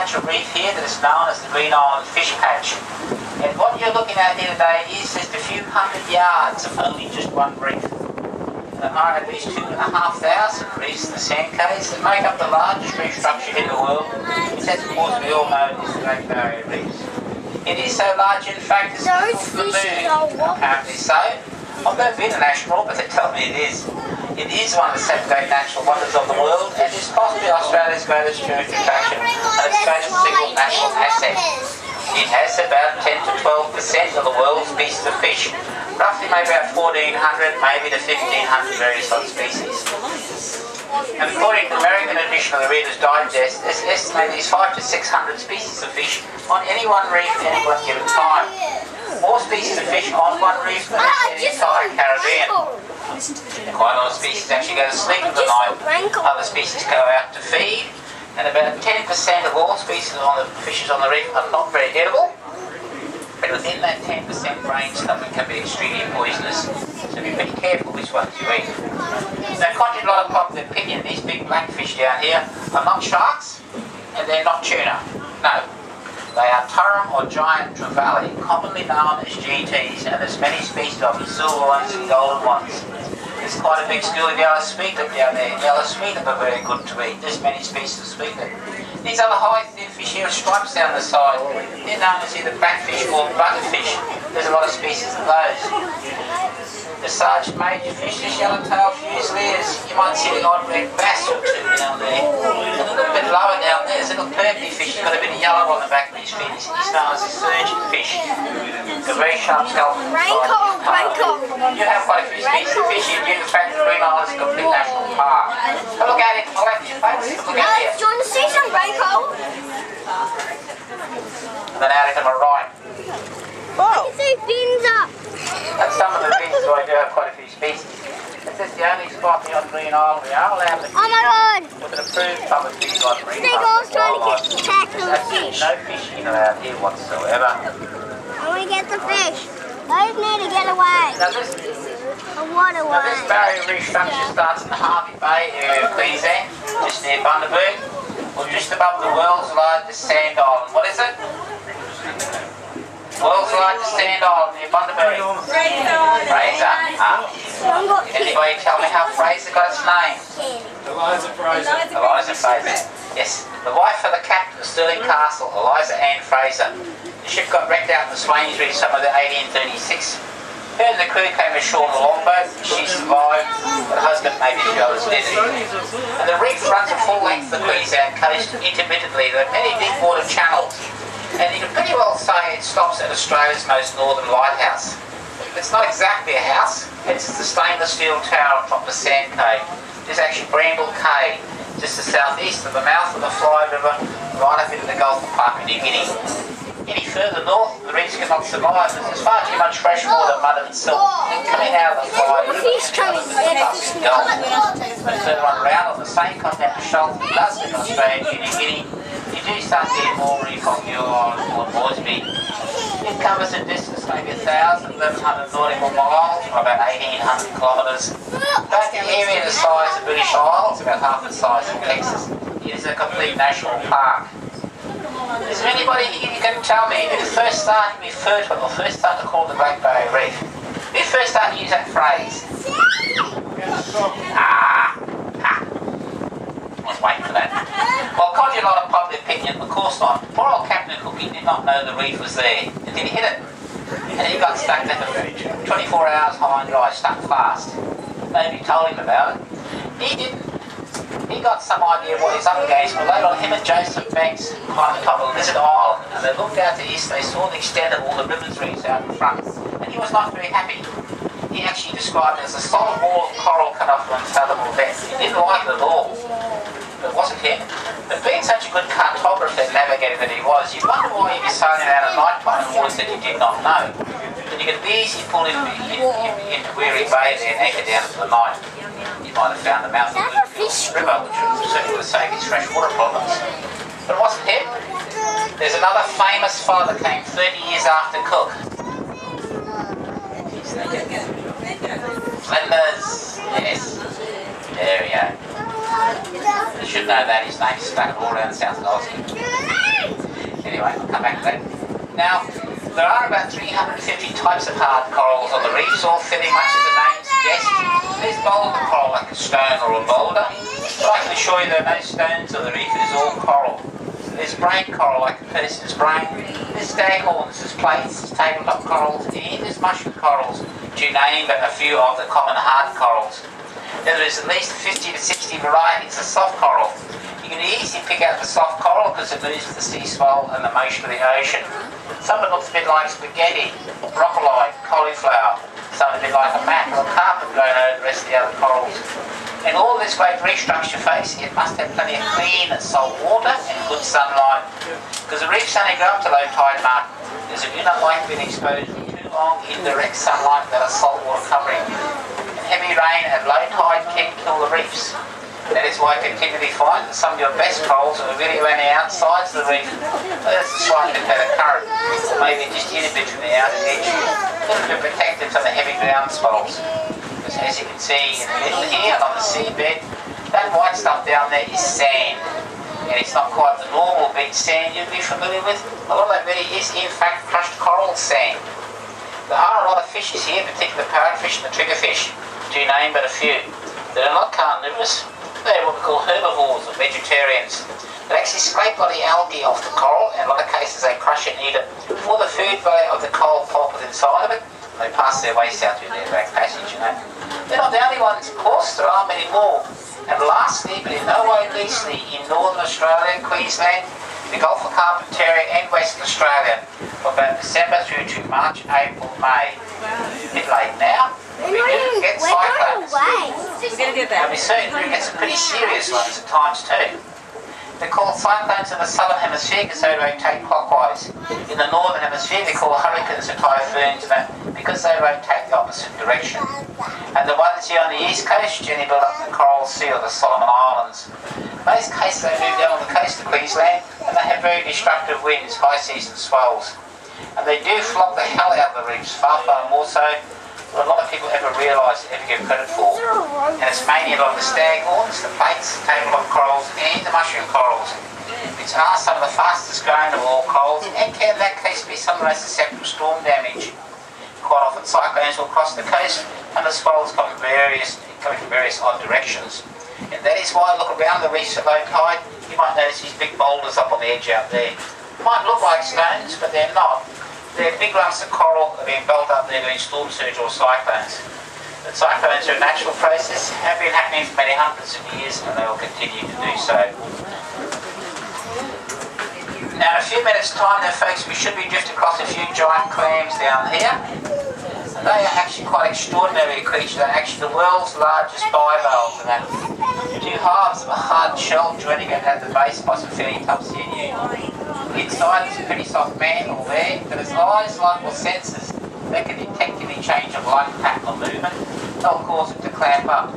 patch of reef here that is known as the Green Island Fish Patch. And what you're looking at here today is just a few hundred yards of only just one reef. There are at least 2,500 reefs in the sand cays that make up the largest reef structure in the world, which as of course we all know is the Great Barrier Reef. It is so large in fact it's the moon, apparently so. I've never been international, but they tell me it is. It is one of the 7 great natural wonders of the world, and is possibly Australia's greatest tourist attraction and Australia's single national asset. It has about 10 to 12% of the world's species of fish, roughly maybe about 1,400, maybe to 1,500 various other species. And according to the American edition of the Reader's Digest, it's estimated there's 500 to 600 species of fish on any one reef at any one given time. More species of fish on one reef than in the entire Caribbean. Quite a lot of species actually go to sleep in the night, other species go out to feed, and about 10% of all species on the fishes on the reef are not very edible. But within that 10% range, something can be extremely poisonous, so be pretty careful which ones you eat. Now, contrary to a lot of popular opinion, these big blackfish down here are not sharks, and they're not tuna. No. They are Turum or giant trevally, commonly known as GTs, and there's many species of them, silver ones and golden ones. There's quite a big school of yellow sweetlet down there. Yellow sweetlet are very good to eat. There's many species of sweetlet. These other high thin fish here with stripes down the side, they're known as either blackfish or butterfish. There's a lot of species of those. The sergeant major fish, this yellowtail fusiliers, you might see the odd red bass or two down there. And a little bit lower down there, there's a little purpley fish, it's got a bit of yellow on the back of his fins. He's known as a surgeon fish. A very sharp scalp. You have quite a few species of fish here due to the fact that Green Island is a complete national park. So look at it, I'll have your face, look at it. Do you want to see some raincoat? And then out to my right. I can see fins up. That's some of the reasons why I do have quite a few species. This is the only spot here on Green Island we are allowed to Oh my god! with an approved public fish on Reef. Seagull's trying to catch those fish. No fishing allowed here whatsoever. I want to get the fish. Those need to get away. Now this barrier reef structure starts in the Harvey Bay area of Queensland, just near Bundaberg, or just above the world's largest sand island. What is it? World's largest sand island near Bundaberg. Fraser. Anybody tell me how Fraser got its name? Eliza Fraser. Eliza Fraser. Yes. The wife of the captain of Stirling Castle, Eliza Ann Fraser. The ship got wrecked out in the Swains Reef summer of 1836. Her and the crew came ashore on a longboat. She survived, but her husband maybe fell as dead. And the reef runs a full length of the Queensland coast intermittently. There are many deep water channels. And you can pretty well say it stops at Australia's most northern lighthouse. It's not exactly a house, it's the stainless steel tower atop the sand cave. It's actually Bramble Cave, just the southeast of the mouth of the Fly River, right up into the Gulf of Papua New Guinea. Any further north, the reefs cannot survive. There's far too much fresh water, mud and silt coming out of the Fly River. But turn one around on the same continental shelf, does in Australia and New Guinea. You do start getting more reef on your island called Moresby. It covers a distance maybe 1,100 nautical miles, or about 1,800 kilometres. About the area the size of British Isles, about half the size of Texas. It is a complete national park. Is there anybody here who can tell me who first started to refer to it, or first started to call the Great Barrier Reef? Who first started to use that phrase? I was waiting for that. Well, contrary to a lot of public opinion, of course not. Poor old Captain Cook, he did not know the reef was there until he hit it. And he got stuck there for 24 hours high and dry, stuck fast. Nobody told him about it. He didn't. He got some idea of what he's up against, but later on him and Joseph Banks climbed the top of Lizard Island, and they looked out to the east, they saw the extent of all the ribbons reefs out in front, and he was not very happy. He actually described it as a solid wall of coral cut off to unfathomable depth. He didn't like it at all. But it wasn't him. But being such a good cartographer and navigator that he was, you'd wonder why he'd be sailing out at night time in waters that you did not know. But you could easily pull him into Weary Bay there and anchor down for the night. You might have found the mouth of the river, which certainly would have saved his freshwater problems. But it wasn't him. There's another famous fellow that came 30 years after Cook. Flinders, yes. There we go. You should know that, his name's stuck all around South Aussie. Anyway, we'll come back to that. Now, there are about 350 types of hard corals on the reefs, all fitting much as the name suggests. There's boulder coral like a stone or a boulder, but I can assure you there are no stones on the reef, it is all coral. There's brain coral like a person's brain, there's staghorns, there's plates, there's tabletop corals, and there's mushroom corals, to name but a few of the common hard corals. Then there's at least 50 to 60 varieties of soft coral. You can easily pick out the soft coral because it moves with the sea swell and the motion of the ocean. Some of it looks a bit like spaghetti, broccoli, cauliflower, some a bit like a mat or a carpet going over the rest of the other corals. In all this great reef structure face, it must have plenty of clean salt water and good sunlight. Because the reefs only go up to low tide mark, as if you're not like being exposed to too long indirect sunlight without a salt water covering. And heavy rain at low tide can kill the reefs. That is why I continually find that some of your best corals are really around the outsides of the reef. There's a slightly better current, or maybe just in a bit from the outer edge, a little bit protected from the heavy ground swells. Because as you can see in the middle here, on the seabed, that white stuff down there is sand. And it's not quite the normal beach sand you'd be familiar with. A lot of that really is in fact crushed coral sand. There are a lot of fishes here, particularly the parrotfish and the triggerfish, to name but a few. They're not carnivorous. They're what we call herbivores or vegetarians. They actually scrape all the algae off the coral, and in a lot of cases they crush it and eat it for the food value of the coral pulp inside of it. And they pass their waste out through their back passage, you know. They're not the only ones, of course, there are many more. And lastly, but in no way leastly, in Northern Australia, Queensland, the Gulf of Carpentaria and Western Australia, from about December through to March, April, May. A bit late now. We do get cyclones. We're going to get that. And we certainly do get some pretty serious ones at times too. They're called cyclones in the southern hemisphere because they rotate clockwise. In the northern hemisphere they're called hurricanes or typhoons because they rotate the opposite direction. And the ones here on the east coast generally build up the Coral Sea or the Solomon Islands. In most cases they move down on the coast of Queensland and they have very destructive winds, high seas and swells. And they do flog the hell out of the reefs, far more so than a lot of people ever realise and ever give credit for. And it's mainly along the staghorns, the plates, the tabletop corals and the mushroom corals, which are some of the fastest growing of all corals and can in that case be some of the most susceptible to storm damage. Quite often cyclones will cross the coast and the swells come from various odd directions. And that is why I look around the reefs at low tide, you might notice these big boulders up on the edge out there. Might look like stones, but they're not. They're big lumps of coral that are being built up there during storm surge or cyclones. But cyclones are a natural process, have been happening for many hundreds of years, and they will continue to do so. Now in a few minutes time then folks, we should be drifting across a few giant clams down here. And they are actually quite extraordinary creatures. They're actually the world's largest bivalves, and they're two halves of a hard shell joining it at the base by some fairly tough sinew. Inside is a pretty soft mantle there, but its eyes, like all senses, they can detect any change of light pattern or movement. They'll cause it to clamp up.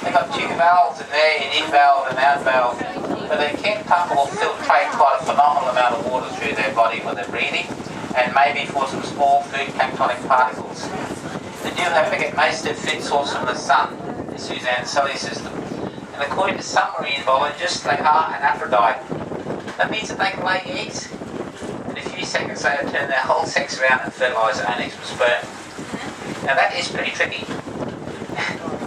They've got two valves in there, an in valve and out valve, but they can pump or filtrate quite a phenomenal amount of water through their body when they're breathing, and maybe for some small food tectonic particles. They do however get most of their food source from the sun, the Suzanne solar system, and according to some marine biologists, they are an aphrodite. That means that they can lay eggs. In a few seconds they will turn their whole sex around and fertilise their own eggs with sperm. Now that is pretty tricky.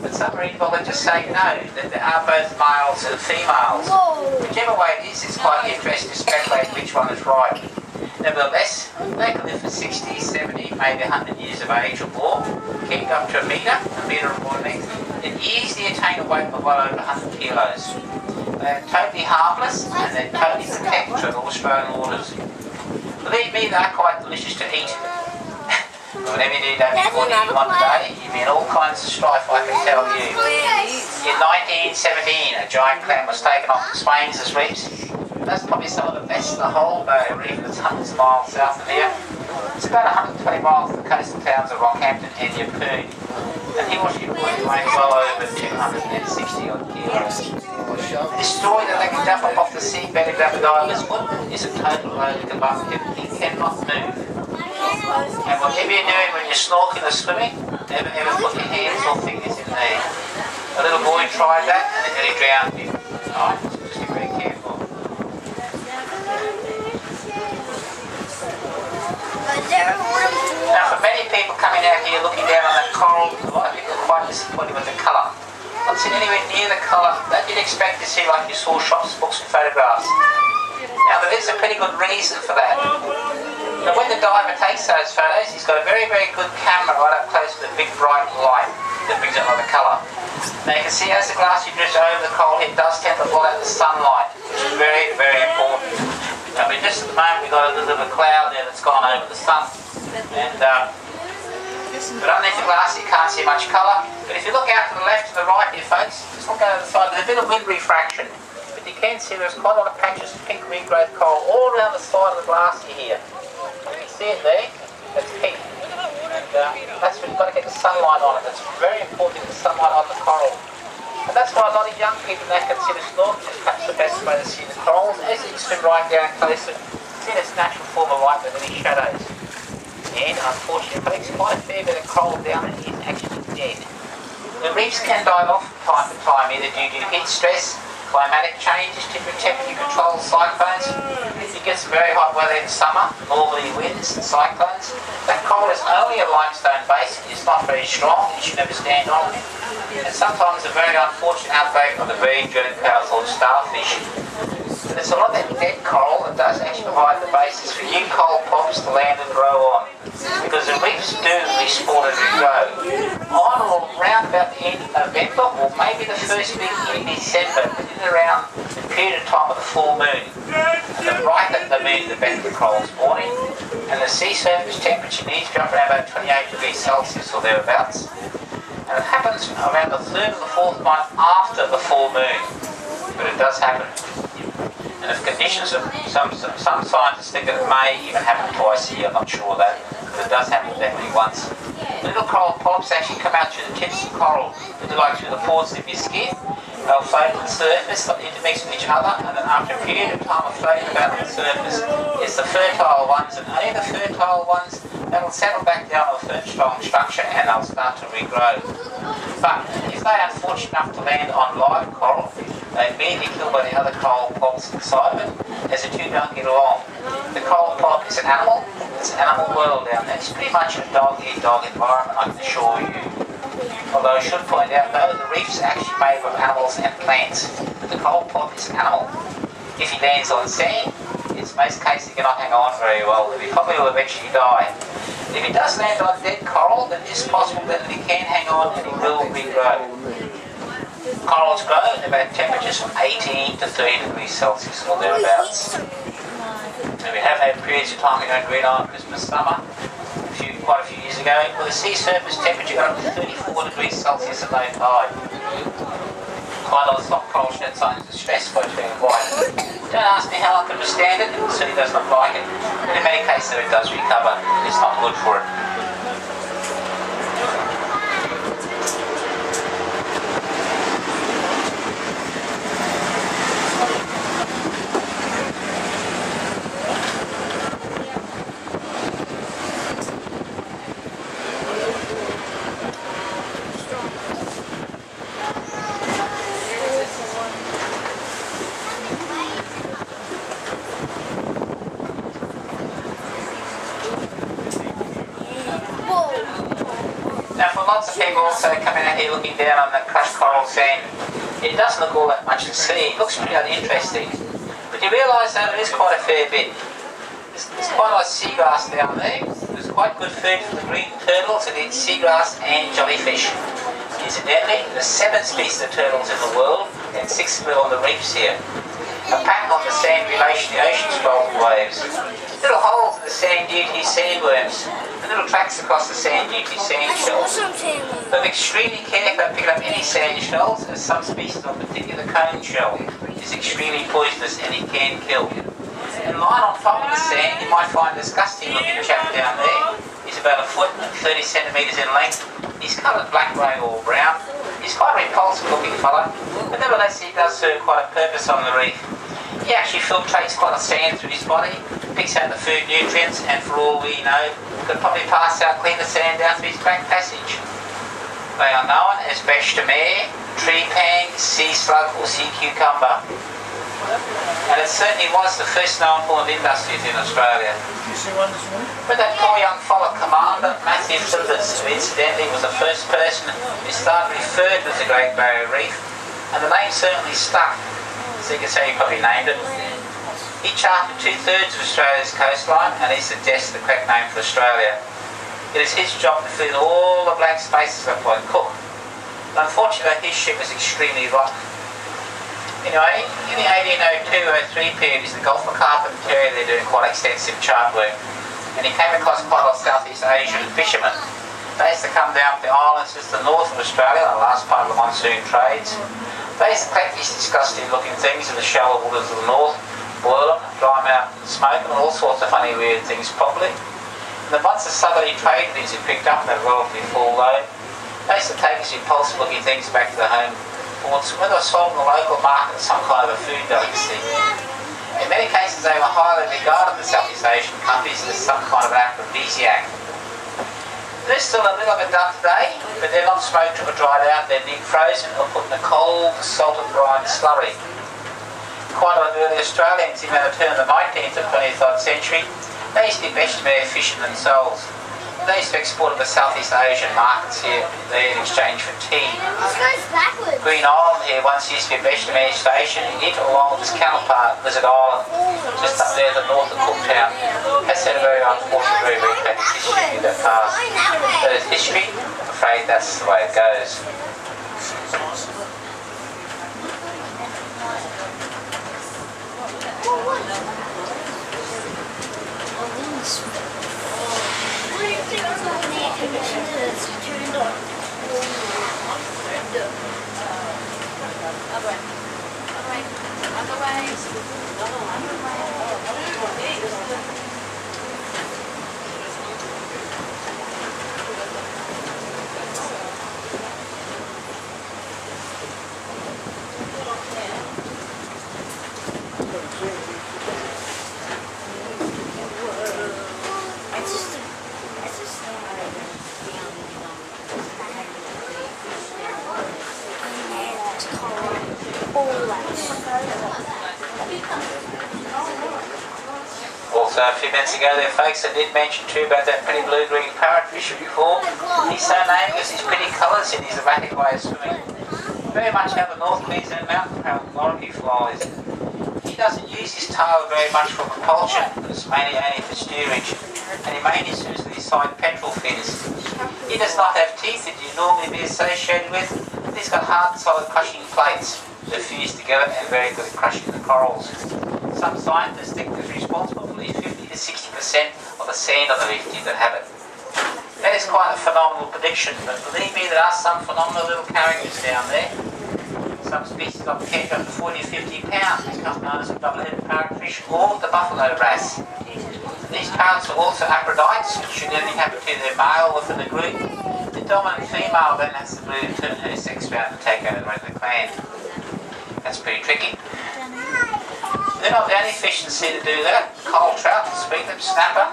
But some marine biologists say no, that there are both males and females. Whichever way it is, it's quite interesting to speculate which one is right. Nevertheless, they can live for 60, 70, maybe 100 years of age or more, can go up to a metre or more length, and easily attain a weight of well over 100 kilos. They're totally harmless and they're totally protected in all Australian waters. Believe me, they're quite delicious to eat. Whatever you do, don't be 41 today, you'll be in all kinds of strife, I can tell you. In 1917, a giant clam was taken off the Swains' reefs. That's probably some of the best in the whole Barrier Reef that's hundreds of miles south of here. It's about 120 miles from the coastal towns of Rockhampton and Yeppoon. And he was weighing well over 260 odd kilos. This story that they can jump up off the seabed and grab a diver's foot is a total load of him. He cannot move. And whatever you're doing when you're snorkeling or swimming, never ever put your hands or fingers in there. A little boy tried that and it nearly drowned him. Alright, just be very careful. Now for many people coming out here looking down on that coral, a lot of people are quite disappointed with the colour. Not seen anywhere near the colour that you'd expect to see like you saw shops, books and photographs. Now there is a pretty good reason for that. Now when the diver takes those photos, he's got a very, very good camera right up close with a big bright light that brings out the colour. Now you can see as the glass you drifts over the coral, it does tend to block out the sunlight, which is very, very important. I mean, just at the moment we've got a little bit of a cloud there that's gone over the sun, and but underneath the glass you can't see much colour. But if you look out to the left and the right here, folks, just look over the side, there's a bit of wind refraction, but you can see there's quite a lot of patches of pink regrowth coral all around the side of the glass here. You can see it there, that's pink, and that's when you've got to get the sunlight on it. It's very important to get the sunlight on the coral. And that's why a lot of young people now consider snorkeling is perhaps the best way to see the corals. As you swim right down closer, see its natural form of light with any shadows. And unfortunately, folks, quite a fair bit of coral down there is actually dead. The reefs can die off from time to time, either due to heat stress, climatic changes, temperature controls, cyclones. You get some very hot weather in summer, northerly winds and cyclones. That coral is only a limestone base, it's not very strong, you should never stand on it. And sometimes a very unfortunate outbreak of the very powerful starfish. And there's a lot of that dead coral that does actually provide the basis for new coral pops to land and grow on. Because the reefs do respawn as we grow. On or around about the end of November, or maybe the first week in December, but in around the period of time of the full moon. And the brighter the moon, the better the coral spawning. And the sea surface temperature needs to drop around about 28 degrees Celsius or thereabouts. And it happens around the third or the fourth month after the full moon. But it does happen. And if conditions are, some scientists think that it may even happen twice a year, I'm not sure of that, but it does happen definitely once. Little coral polyps actually come out through the tips of coral, like through the pores of your skin. They'll float to the surface, they'll intermix with each other, and then after a period of time of floating about on the surface, it's the fertile ones, and only the fertile ones that'll settle back down to a firm, strong structure, and they'll start to regrow. But if they're unfortunate enough to land on live coral, they're immediately killed by the other coral polyps inside of it, as the two don't get along. The coral polyp is an animal, it's an animal world down there. It's pretty much a dog-eat-dog environment, I can assure you. Although I should point out though, the reef's actually made up of animals and plants. But the coral polyp is an animal. If he lands on sand, in most cases he cannot hang on very well, and he probably will eventually die. If he does land on dead coral, then it's possible that he can hang on and he will regrow. Corals grow at about temperatures from 18 to 30 degrees Celsius or thereabouts. And we have had periods of time here in Green Island, Christmas, summer, quite a few years ago, where the sea surface temperature got up to 34 degrees Celsius at low tide. Quite a lot of soft coral shed signs of stress by being white. Don't ask me how I can withstand it, it certainly does not like it. But in many cases it does recover, it's not good for it. Now for lots of people also coming out here looking down on the crushed coral sand, it doesn't look all that much to see, it looks pretty uninteresting. But you realise that it is quite a fair bit. There's quite a lot of seagrass down there, there's quite good food for the green turtles that eat seagrass and jellyfish. Incidentally, there's 7 species of turtles in the world and 6 live on the reefs here. A pattern on the sand relation the ocean scroll waves. Little holes in the sand due to these sandworms, and little tracks across the sand due to sand shells. But extremely careful at picking up any sand shells, as some species, in particular the cone shell, is extremely poisonous and it can kill. And lying on top of the sand, you might find a disgusting looking chap down there. He's about 1 foot and 30 centimetres in length. He's coloured black, grey or brown. He's quite a repulsive looking fellow, but nevertheless he does serve quite a purpose on the reef. He actually filtrates quite a sand through his body, picks out the food nutrients, and for all we know, could probably pass out, clean the sand down through his back passage. They are known as beche de mer, tree pang, sea slug or sea cucumber. And it certainly was the first known form of industries in Australia. But that poor young fellow commander, Matthew Phillips, who incidentally was the first person who started referred to as the Great Barrier Reef, and the name certainly stuck, so you can say he probably named it. He charted 2/3 of Australia's coastline, and he suggests the correct name for Australia. It is his job to fill in all the blank spaces of Point Cook. But unfortunately, his ship was extremely rough. Anyway, in the 1802-03 period, he's the Gulf of Carpentaria, they're doing quite extensive chart work. And he came across quite a lot of Southeast Asian fishermen. They used to come down to the islands just the north of Australia, the last part of the monsoon trades. They used to collect these disgusting looking things in the shallow waters of the north, boil them, dry them out and smoke them, and all sorts of funny weird things properly. And then once the southerly trade winds had picked up and they're relatively full load, they used to take these impulsive looking things back to the home ports, where they were sold in the local market as some kind of a food delicacy. In many cases they were highly regarded in the Southeast Asian countries as some kind of aphrodisiac. There's still a little bit done today, but they're not smoked or dried out, they're deep frozen or put in a cold, salted brine slurry. Quite a lot of early Australians, even at the turn of the 19th and 20th century, they used to be vegetarian fishing themselves. They used to export to the Southeast Asian markets here there in exchange for tea. This goes backwards. Green Island here once used to be a vegetarian station, it along with its counterpart, Lizard Island, just up there to the north of Cooktown. That's had a very unfortunate, very tragic history in that past. But it's history, I'm afraid that's the way it goes. Also, a few minutes ago there, folks, I did mention too about that pretty blue-green parrotfish before. He's so named because his pretty colours and his erratic way of swimming. Very much how the North Queensland mountain parrot flies. He doesn't use his tail very much for propulsion, but it's mainly only for steerage. And he mainly swims with his side pectoral fins. He does not have teeth that you normally be associated with. He's got hard, solid crushing plates that fuse together and very good at crushing the corals. Some scientists think it's responsible for at least 50 to 60% of the sand on the reef that have it. That is quite a phenomenal prediction, but believe me, there are some phenomenal little characters down there. Some species of catch up to 40 or 50 pounds, become known as the double-headed parrotfish or the buffalo wrasse. These parrots are also Aphrodite, which should anything happen to their male within the group. The dominant female then has to move and turn her sex around and take over the rest of the clan. That's pretty tricky. They're not the only fish that seem to do that. Coral trout, sweet-lipped snapper,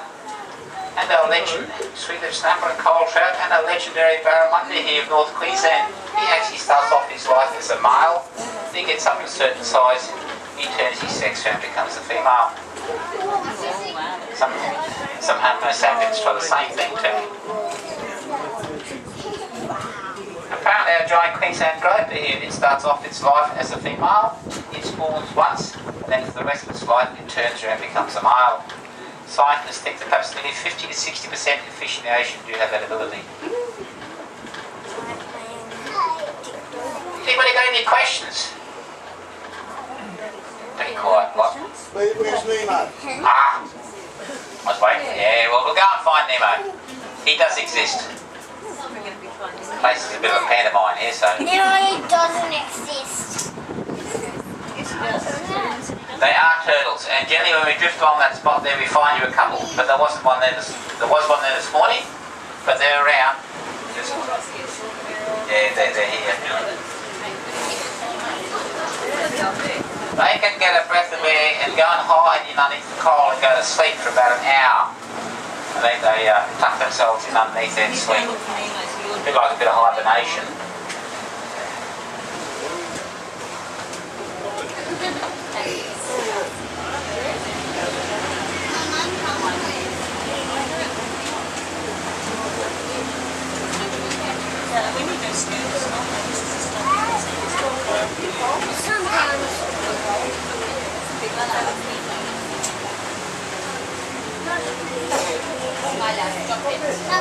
and a legend, sweet-lipped snapper and coral trout, and a legendary barramundi here of North Queensland. He actually starts off his life as a male, then he gets up to a certain size, he turns his sex around and becomes a female. Some Homo sapiens try the same thing too. Apparently our giant Queensland groper here, it starts off its life as a female, it spawns once, and then for the rest of its life it turns around and becomes a male. Scientists think that perhaps nearly 50 to 60% of fish in the ocean do have that ability. Anybody got any questions? Pretty quiet, what? Where's Nemo? Ah! I was waiting. Yeah, well, we'll go and find Nemo. He does exist. The place is a bit of a pantomime here, so... Nemo doesn't exist. They are turtles, and generally when we drift along that spot there, we find you a couple. But there wasn't one there. There was one there this morning, but they're around. Yeah, they're here. They can get a breath of air and go and hide in underneath the coral and go to sleep for about an hour. And they tuck themselves in underneath there and sleep. A bit like a bit of hibernation.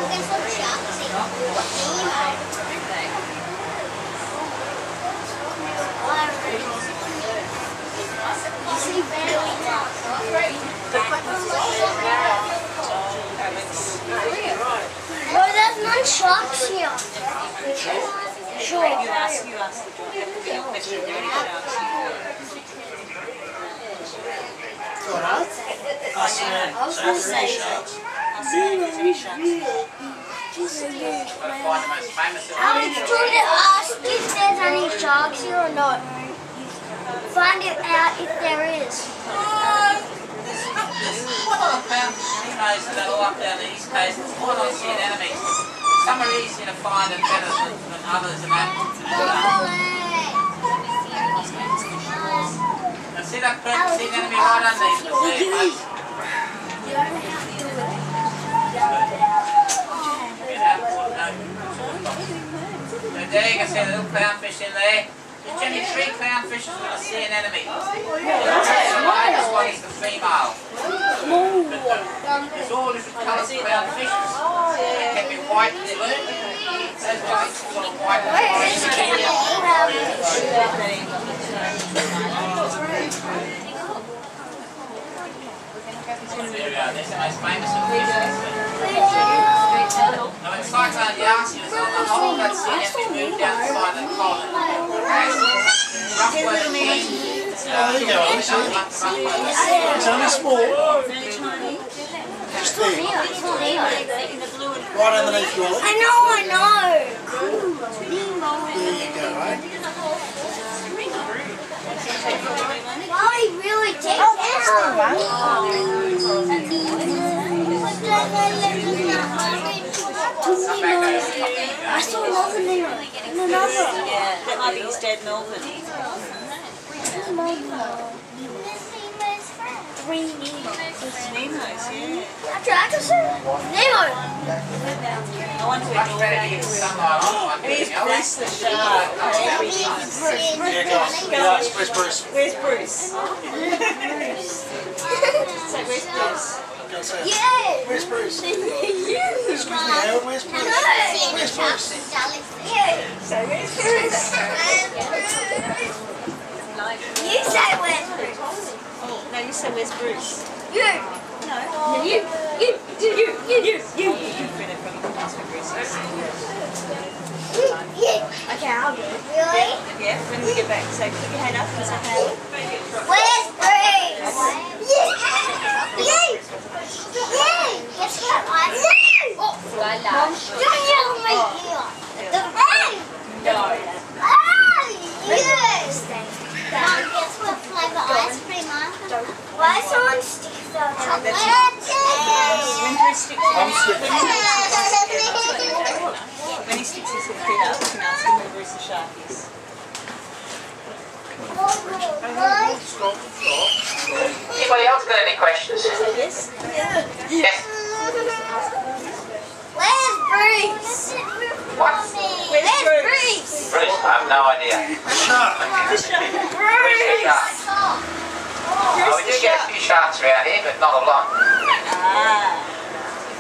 get some sharks in. No, there's no sharks here. Sure. You ask the question, are there any sharks here? I was going to say sharks. Are there any sharks here? I was trying to ask if there's any sharks here or not. Find it out if there is. What I found that are all up down the east coast, it's quite nice seeing enemies. Some are easier to find and better than others and that. Now see that purple sea enemy right underneath the sea, folks? So there you can see the little clownfish in there. There's generally 3 clownfishes when I see an enemy. The largest one is the female. There's all different colours of clownfishes. They can be white and blue. Those ones are sort of white and blue. There we are. There's the most famous of fishes. Now when Cyclone Yasi was on the whole, that sea enemy moved down the side of the column. Rough weather wind. It's only small. Just there. Right underneath your leg. I know. There you go, right? Wow, he really takes it. I saw another mirror. Yeah, that might be his dad, Melvin. Three Nemos. It's Nemo's, yeah. After I can say Nemo. I wonder Much where better to get the sunlight on like Where's anything else. Bruce the shark? Yeah, guys. Where's Bruce? Where's Bruce? Say, where's Bruce? Go say it. Yeah. Where's Bruce? Excuse me, Howard, where's Bruce? Where's Bruce? Say, where's Bruce? You say where's Bruce? No, you say, where's Bruce? You. No. You. Okay, I'll do it. Really? Yeah, when we get back, say, put your hand up and say, hey. Where's Bruce? Guess what? Don't yell at me here. Yes. Mom, guess what flavor ice cream I have? Why is someone sticks their chocolate? When Bruce sticks I'm sticking. when he sticks his feet up, you can ask him where Bruce the shark is. Anybody else got any questions? Yes? Yes. Where's Bruce? What? Where's Bruce? Bruce, I have no idea. Bruce! Oh, we do get a few sharks around here, but not a lot.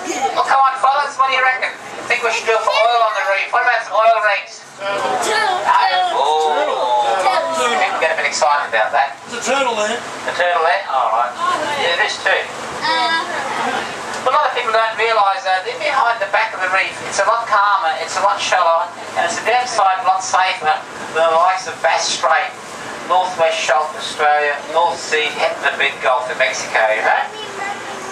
Well, come on, fellas, what do you reckon? Think we should go for oil on the reef? What about some oil rigs? Oh, people get a bit excited about that. There's a turtle there. The turtle there? Alright. Yeah, there is too. But a lot of people don't realise that they're behind the back of the reef. It's a lot calmer, it's a lot shallower, and it's a damn sight a lot safer than the likes of Bass Strait, Northwest Shelf of Australia, North Sea, heading to the big Gulf of Mexico, you know?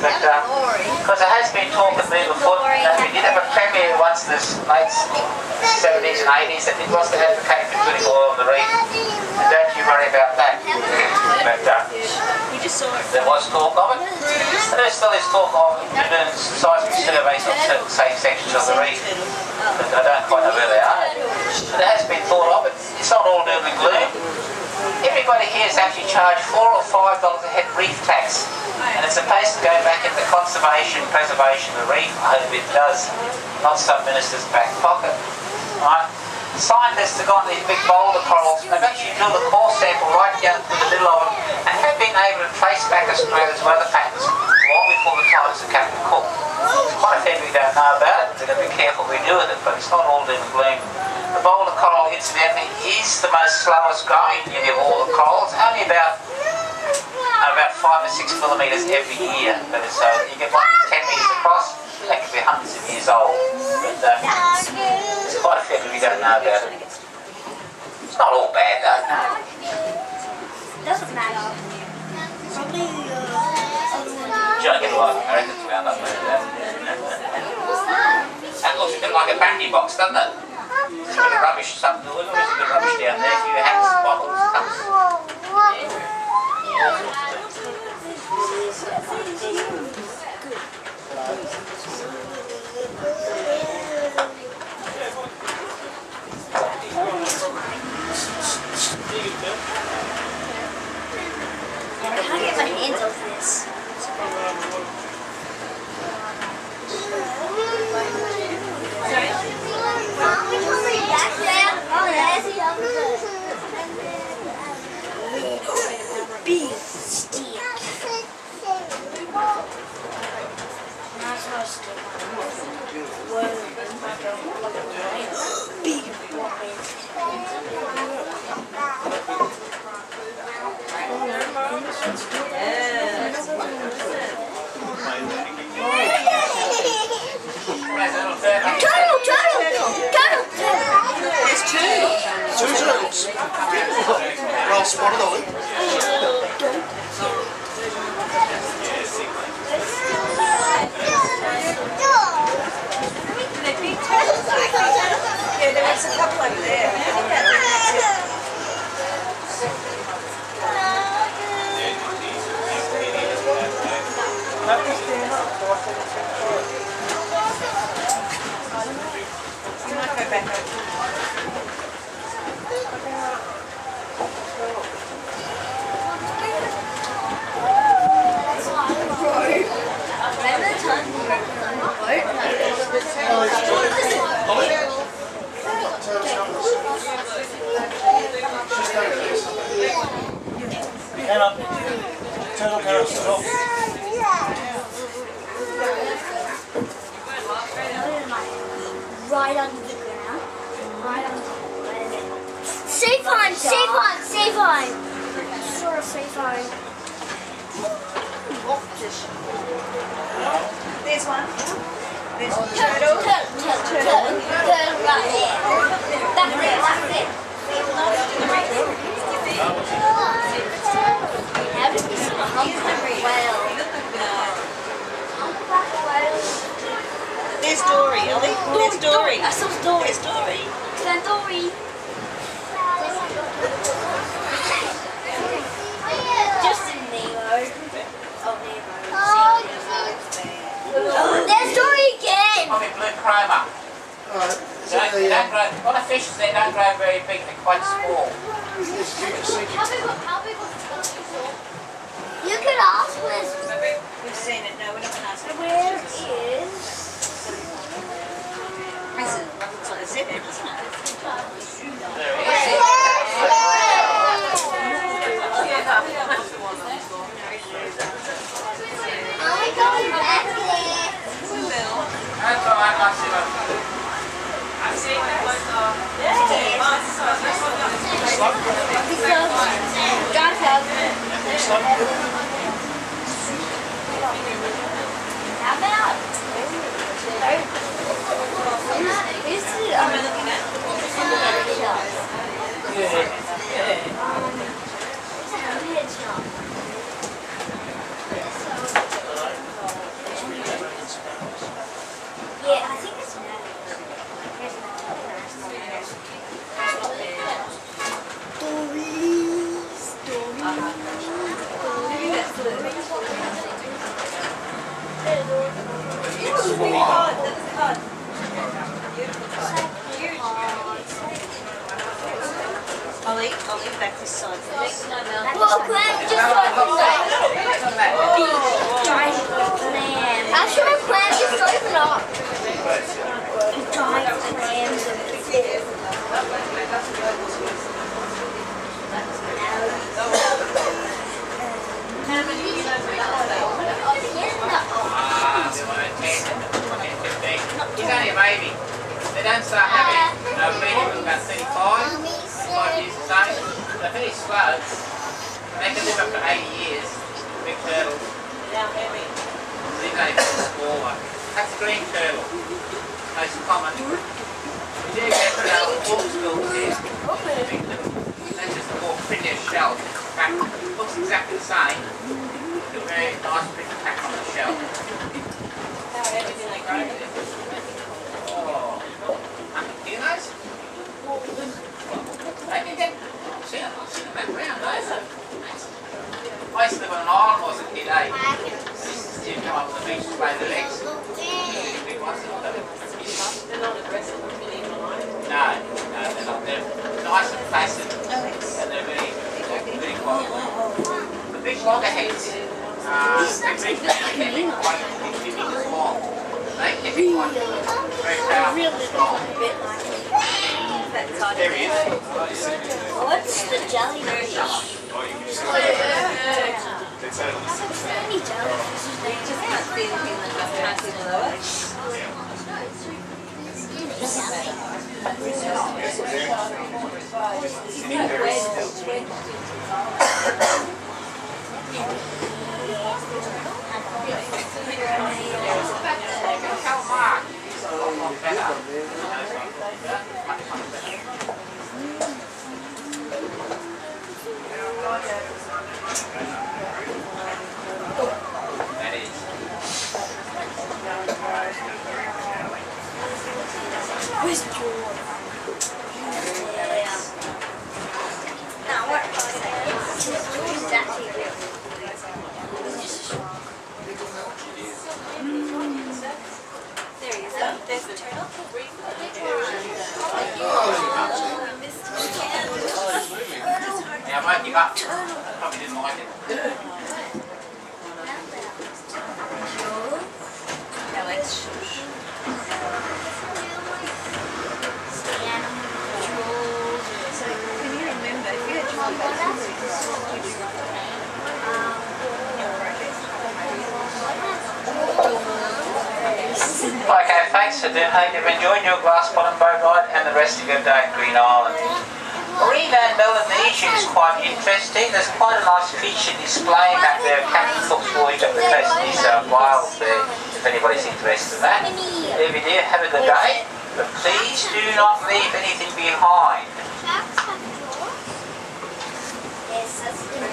But, because there has been talk of moving foot, we did have a premier once in the late 70s and 80s that was to advocate for putting oil on the reef. And don't you worry about that. But, We just saw it. there was talk of it. And there still is talk of doing seismic surveys on certain safe sections of the reef. But I don't quite know where they are. But there has been thought of it. It's not all doom and gloom. Everybody here is actually charged $4 or $5 a head reef tax. And it's supposed to go back into conservation, preservation of the reef. I hope it does, not some minister's back pocket. Right? Scientists have got these big boulder corals, and they've actually drilled a core sample right down through the middle of them, and have been able to trace back Australia's weather patterns long before the times of Captain Cook. Quite a fair don't know about it. We've got to be careful we do with it, but it's not all doom and gloom. The boulder coral, incidentally, is the most slowest growing unit of all the corals, only about 5 or 6 millimetres every year. But it's, you get one that's 10 metres across, that could be hundreds of years old. But there's quite a fair bit we don't know about it. It's not all bad though. Doesn't matter. Probably, You don't get a lot of Americans around up there. That looks a bit like a battery box, doesn't it? There's a bit of rubbish, something to look at. There's a bit of rubbish down there. A few hats, bottles, cups. I can't get my hands off this. Big stick. That's how stick. Big Turtle! There's two. Two turtles. Well spotted, Ollie. They're big turtles. Yeah, there was a couple over there. You might go back over. Hannah, turtle carrot stop. Right under the ground. Right under the ground. Sea pine! Sea pine! Sea pine! Sort of sea pine. There's one. There's one. Turtle right there. That's it, that's it. How did we see a humpback whale? Humpback whale. There's Dory, Ollie. There's Dory. I saw Dory. There's Dory. There's Dory. Just in Nemo. Oh, Nemo. There's Dory again. Probably blue chroma. Alright, They don't grow, a lot of fish, they don't grow very big, they're quite small. How big was you could ask Liz. We've seen it. No, we're not going to ask it. Where is... It looks like a zebra, doesn't it? There it is. Are we going back there? That's all right, I'll see what I've seen that one. How about? This is yeah, I think it's Ollie, back this side. well, Glenn, just open that big, giant clam. Actually, Glenn, just open up. Giant clams and they want to take it. can live up to 80 years. Big turtle. These are even smaller. That's a green turtle. Most common. We do get corkscrews here. Big little. That's just a more prettier shell. In fact, it looks exactly the same. With a very nice pretty pack on the shell. Everything they grow. Oh. Do you know? I've seen them back around those. I used to live on an island when I was a kid, eh? You'd come up to the beach to play the legs. Big ones. They're not aggressive or really alive. No, they're not. They're nice and placid. And they're really quite well. The big loggerheads, they're big, they can be quite big as well. They can be quite very powerful and strong. There he is. What's the jellyfish? It's only Any jellyfish? They just can't see anything that just can't see below it. Calamari is a lot better. That is. Where's George? Now what? Who's that here? There he is. There's the turtle. Yeah, I won't give up. Probably didn't like it. Alex. So can you remember if you had tried that, would you Okay, thanks for doing. Hope you've enjoyed your glass bottom boat ride and the rest of your day at Green Island. Reef and Melanesia is quite interesting. There's quite a nice feature display back there. Captain Cook's Voyage up the coast of New South Wales there, if anybody's interested in that. If you do, have a good day, but please do not leave anything behind. Yes, that's good.